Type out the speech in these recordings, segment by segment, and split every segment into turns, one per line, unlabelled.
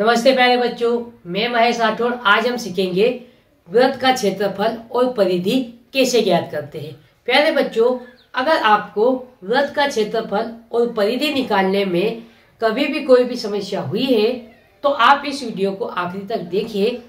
नमस्ते प्यारे बच्चों, मैं महेश राठौड़। आज हम सीखेंगे वृत्त का क्षेत्रफल और परिधि कैसे ज्ञात करते हैं। प्यारे बच्चों, अगर आपको वृत्त का क्षेत्रफल और परिधि निकालने में कभी भी कोई भी समस्या हुई है तो आप इस वीडियो को आखिरी तक देखिए,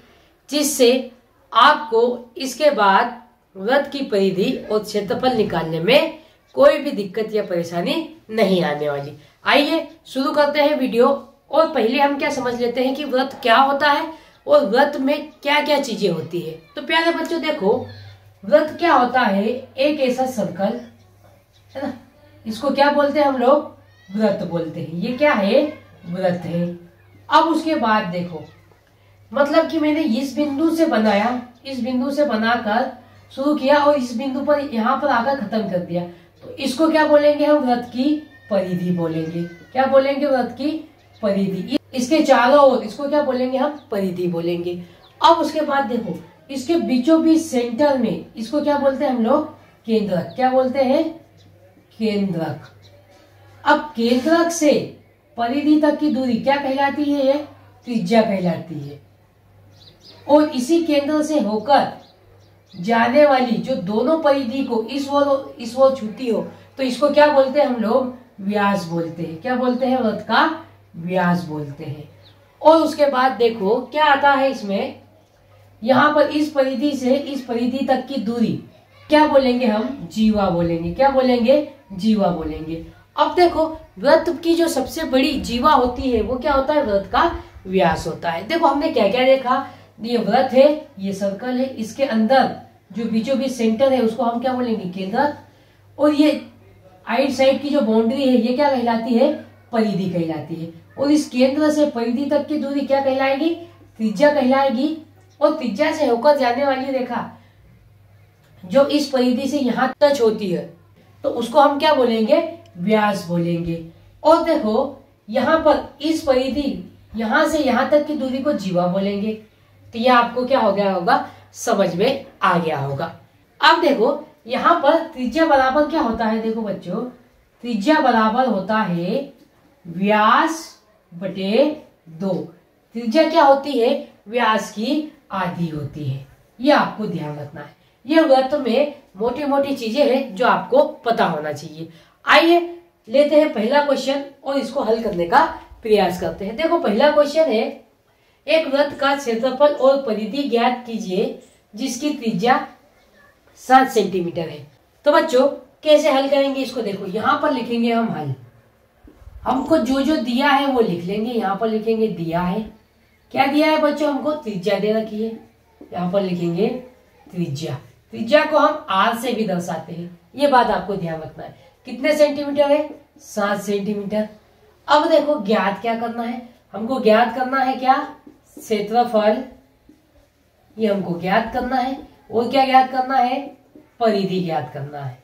जिससे आपको इसके बाद वृत्त की परिधि और क्षेत्रफल निकालने में कोई भी दिक्कत या परेशानी नहीं आने वाली। आइए शुरू करते हैं वीडियो। और पहले हम क्या समझ लेते हैं कि वृत्त क्या होता है और वृत्त में क्या क्या चीजें होती है। तो प्यारे बच्चों देखो, वृत्त क्या होता है, एक ऐसा सर्कल है ना, इसको क्या बोलते हैं हम लोग, वृत्त बोलते हैं। ये क्या है, वृत्त है। अब उसके बाद देखो, मतलब कि मैंने इस बिंदु से बनाया, इस बिंदु से बनाकर शुरू किया और इस बिंदु पर यहाँ पर आकर खत्म कर दिया, तो इसको क्या बोलेंगे हम, वृत्त की परिधि बोलेंगे। क्या बोलेंगे, वृत्त की परिधि। इसके चारों ओर इसको क्या बोलेंगे हम, परिधि बोलेंगे। अब उसके बाद देखो, इसके बीचों बीच सेंटर में इसको क्या बोलते हैं हम लोग, केंद्रक। क्या बोलते हैं, केंद्रक। अब केंद्रक से परिधि तक की दूरी क्या कहलाती है, ये त्रिज्या कहलाती है। और इसी केंद्र से होकर जाने वाली जो दोनों परिधि को इस ओर छूती हो तो इसको क्या बोलते हैं हम लोग, व्यास बोलते हैं। क्या बोलते हैं, वृत्त का व्यास बोलते हैं। और उसके बाद देखो क्या आता है इसमें, यहाँ पर इस परिधि से इस परिधि तक की दूरी क्या बोलेंगे हम, जीवा बोलेंगे। क्या बोलेंगे, जीवा बोलेंगे। अब देखो, वृत्त की जो सबसे बड़ी जीवा होती है वो क्या होता है, वृत्त का व्यास होता है। देखो हमने क्या क्या देखा, ये वृत्त है, ये सर्कल है, इसके अंदर जो बीचों बीच सेंटर है उसको हम क्या बोलेंगे, केंद्रक। और ये आइट साइड की जो बाउंड्री है ये क्या कहलाती है, परिधि कहलाती है। और इस केंद्र से परिधि तक की दूरी क्या कहलाएगी, त्रिज्या कहलाएगी। और त्रिज्या से होकर जाने वाली रेखा जो इस परिधि से यहां टच होती है तो उसको हम क्या बोलेंगे, व्यास बोलेंगे। और देखो यहाँ पर इस परिधि यहां से यहां तक की दूरी को जीवा बोलेंगे। तो यह आपको क्या हो गया होगा, समझ में आ गया होगा। अब देखो यहाँ पर त्रिज्या बराबर क्या होता है, देखो बच्चों, त्रिज्या बराबर होता है व्यास बटे 2। त्रिज्या क्या होती है, व्यास की आधी होती है। ये आपको ध्यान रखना है। ये वृत्त में मोटी मोटी चीजें हैं जो आपको पता होना चाहिए। आइए लेते हैं पहला क्वेश्चन और इसको हल करने का प्रयास करते हैं। देखो पहला क्वेश्चन है, एक वृत्त का क्षेत्रफल और परिधि ज्ञात कीजिए जिसकी त्रिज्या 7 सेंटीमीटर है। तो बच्चों कैसे हल करेंगे इसको, देखो यहाँ पर लिखेंगे हम हल। हमको जो जो दिया है वो लिख लेंगे। यहाँ पर लिखेंगे दिया है, क्या दिया है बच्चों, हमको त्रिज्या दे रखी है। यहाँ पर लिखेंगे त्रिज्या। त्रिज्या को हम आर से भी दर्शाते हैं, ये बात आपको ध्यान रखना है। कितने सेंटीमीटर है, 7 सेंटीमीटर। अब देखो ज्ञात क्या करना है, हमको ज्ञात करना है क्या, क्षेत्रफल, ये हमको ज्ञात करना है। और क्या ज्ञात करना है, परिधि ज्ञात करना है।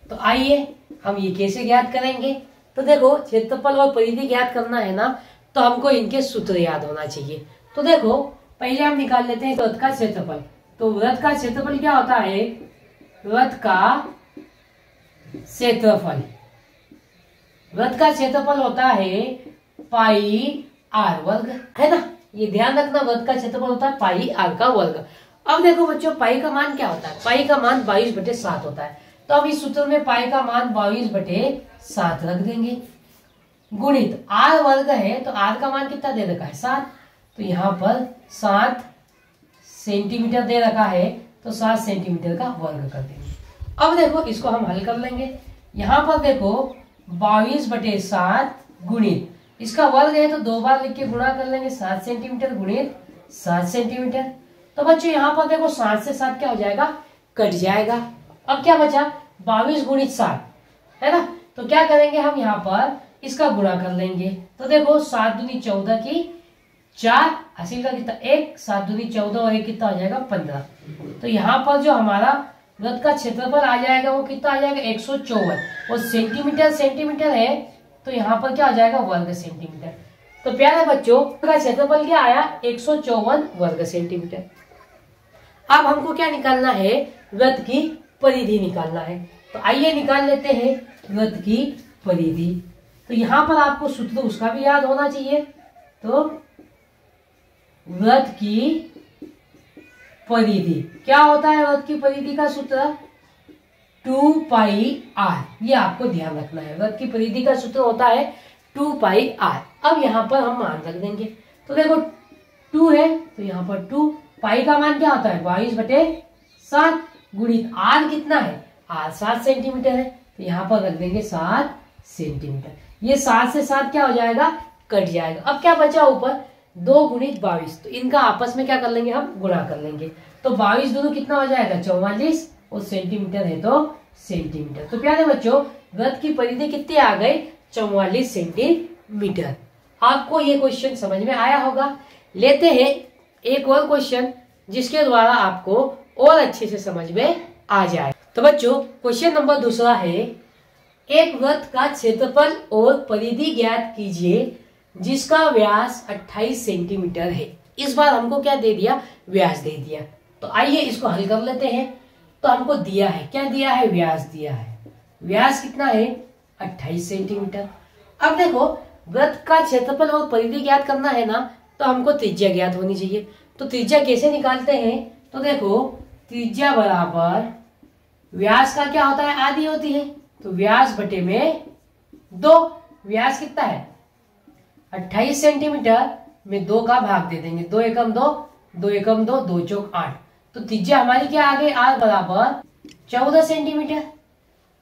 तो आइए हम ये कैसे ज्ञात करेंगे। तो देखो क्षेत्रफल और परिधि ज्ञात करना है ना, तो हमको इनके सूत्र याद होना चाहिए। तो देखो पहले हम निकाल लेते हैं वृत्त का क्षेत्रफल। तो वृत्त का क्षेत्रफल क्या होता है, वृत्त का क्षेत्रफल, वृत्त का क्षेत्रफल होता है पाई आर वर्ग, है ना। ये ध्यान रखना, वृत्त का क्षेत्रफल होता है पाई आर का वर्ग। अब देखो बच्चों, पाई का मान क्या होता है, पाई का मान 22/7 होता है। तो हम इस सूत्र में पाई का मान 22/7 रख देंगे, गुणित आर वर्ग है तो आर का मान कितना दे रखा है, 7। तो यहाँ पर 7 सेंटीमीटर दे रखा है तो 7 सेंटीमीटर का वर्ग कर देंगे। अब देखो इसको हम हल कर लेंगे। यहाँ पर देखो 22/7 गुणित इसका वर्ग है तो 2 बार लिख के गुणा कर लेंगे, 7 सेंटीमीटर गुणित 7 सेंटीमीटर। तो बच्चों यहाँ पर देखो 7 से 7 क्या हो जाएगा, कट जाएगा। अब क्या बचा, 22 गुणित 7 है ना। तो क्या करेंगे हम, यहाँ पर इसका गुणा कर लेंगे। तो देखो 7 दूनी 14 की 4, हासिल का कितना 1, 7 दूनी 14 और 1 कितना हो जाएगा 15। तो यहाँ पर जो हमारा वृत्त का क्षेत्रफल आ जाएगा वो कितना आ जाएगा, 154। और सेंटीमीटर सेंटीमीटर है तो यहाँ पर क्या आ जाएगा, वर्ग सेंटीमीटर। तो प्यारे बच्चों का क्षेत्रफल क्या आया, 154 वर्ग सेंटीमीटर। अब हमको क्या निकालना है, वृत्त की परिधि निकालना है। तो आइए निकाल लेते हैं वृत्त की परिधि। तो यहाँ पर आपको सूत्र उसका भी याद होना चाहिए। तो वृत्त की परिधि। क्या होता है वृत्त की परिधि का सूत्र? 2 पाई आर। ये आपको ध्यान रखना है, वृत्त की परिधि का सूत्र होता है 2 पाई आर। अब यहाँ पर हम मान रख देंगे, तो देखो 2 है तो यहाँ पर 2, पाई का मान क्या होता है 22/7 गुणित आर कितना है, आर 7 सेंटीमीटर है, तो यहाँ पर रख देंगे 7 सेंटीमीटर। ये 7 से 7 क्या हो जाएगा, कट जाएगा। अब क्या बचा ऊपर, 2 गुणित 22, तो इनका आपस में क्या कर लेंगे, हम गुणा कर लेंगे। तो 22 दोनों कितना हो जाएगा 44, और सेंटीमीटर है तो सेंटीमीटर। तो प्यारे बच्चों वृत्त की परिधि कितनी आ गई, 44 सेंटीमीटर। आपको ये क्वेश्चन समझ में आया होगा। लेते हैं एक और क्वेश्चन जिसके द्वारा आपको और अच्छे से समझ में आ जाए। तो बच्चों क्वेश्चन नंबर दूसरा है, एक वृत्त का क्षेत्रफल और परिधि ज्ञात कीजिए जिसका व्यास 28 सेंटीमीटर है। इस बार हमको क्या दे दिया, व्यास दे दिया। तो आइए इसको हल कर लेते हैं। तो हमको दिया है, क्या दिया है, व्यास दिया है। व्यास कितना है 28 सेंटीमीटर। अब देखो वृत्त का क्षेत्रफल और परिधि ज्ञात करना है ना, तो हमको त्रिज्या ज्ञात होनी चाहिए। तो त्रिज्या कैसे निकालते हैं, तो देखो त्रिज्या बराबर व्यास का क्या होता है, आधी होती है, तो व्यास बटे में 2। व्यास कितना है 28 सेंटीमीटर में 2 का भाग दे देंगे, 2 एकम 2, 2 एकम 2, 2 चौक 8। तो त्रिज्या हमारी क्या आ गई, आर बराबर 14 सेंटीमीटर।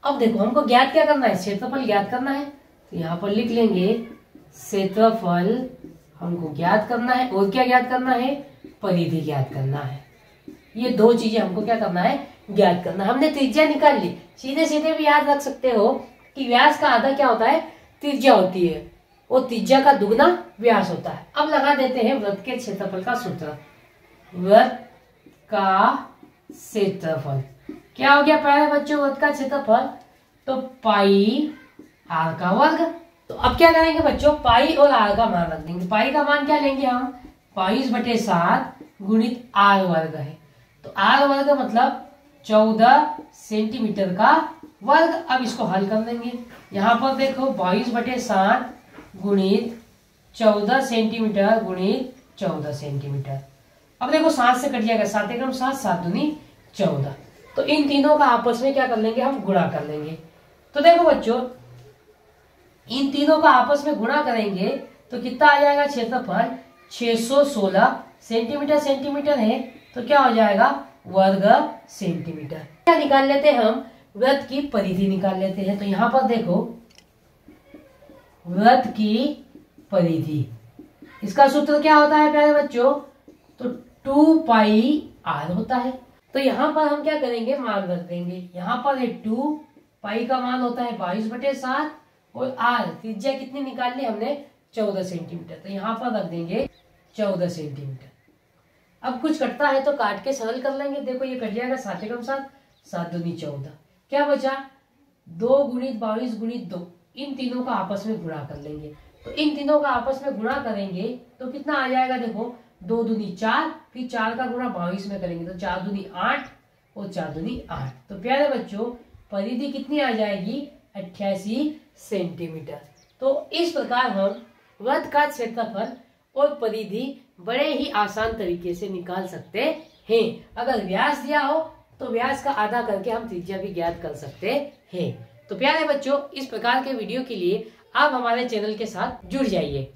अब देखो हमको ज्ञात क्या करना है, क्षेत्रफल ज्ञात करना है। तो यहाँ पर लिख लेंगे क्षेत्रफल हमको ज्ञात करना है, और क्या ज्ञात करना है, परिधि ज्ञात करना है। ये 2 चीजें हमको क्या करना है, ज्ञात करना। हमने त्रिज्या निकाल ली, सीधे सीधे भी याद रख सकते हो कि व्यास का आधा क्या होता है, त्रिज्या होती है, और त्रिज्या का दुगना व्यास होता है। अब लगा देते हैं वृत्त के क्षेत्रफल का सूत्र। वृत्त का क्षेत्रफल क्या हो गया प्यारे बच्चों, वृत्त का क्षेत्रफल तो पाई आर का वर्ग। तो अब क्या करेंगे बच्चों, पाई और आर का मान रख देंगे। पाई का मान क्या लेंगे हम, 22/7 गुणित आर वर्ग है। तो आर वर्ग मतलब 14 सेंटीमीटर का वर्ग। अब इसको हल कर देंगे। यहाँ पर देखो 22/7 गुणित 14 सेंटीमीटर गुणित 14 सेंटीमीटर। अब देखो 7 से कट जाएगा, 7 एकम 7, 7 दूनी 14। तो इन तीनों का आपस में क्या कर लेंगे, हम गुणा कर लेंगे। तो देखो बच्चों इन तीनों का आपस में गुणा करेंगे तो कितना आ जाएगा, क्षेत्रफल 616 सेंटीमीटर सेंटीमीटर है, तो क्या हो जाएगा वर्ग सेंटीमीटर। क्या निकाल लेते हैं हम, वृत्त की परिधि निकाल लेते हैं। तो यहाँ पर देखो वृत्त की परिधि, इसका सूत्र क्या होता है प्यारे बच्चों, तो 2 पाई आर होता है। तो यहाँ पर हम क्या करेंगे, मान रख देंगे। यहाँ पर 2 पाई का मान होता है 22/7, और आर त्रिज्या कितनी निकाल ली हमने 14 सेंटीमीटर, तो यहाँ पर रख देंगे 14 सेंटीमीटर। अब कुछ कटता है तो काट के सरल कर लेंगे। देखो ये कट जाएगा, 7 एकम 7, 7 दूनी 14। क्या बचा, 2 गुणित 22 गुणित 2, इन तीनों का आपस में गुणा कर लेंगे। तो इन तीनों का आपस में गुणा करेंगे तो कितना आ जाएगा, देखो 2 दूनी 4, फिर 4 का गुणा 22 में करेंगे तो 4 दूनी 8 और 4 दूनी 8। तो प्यारे बच्चों परिधि कितनी आ जाएगी, 88 सेंटीमीटर। तो इस प्रकार हम वृत्त का क्षेत्रफल और परिधि बड़े ही आसान तरीके से निकाल सकते हैं। अगर व्यास दिया हो तो व्यास का आधा करके हम त्रिज्या भी ज्ञात कर सकते हैं। तो प्यारे बच्चों इस प्रकार के वीडियो के लिए आप हमारे चैनल के साथ जुड़ जाइए।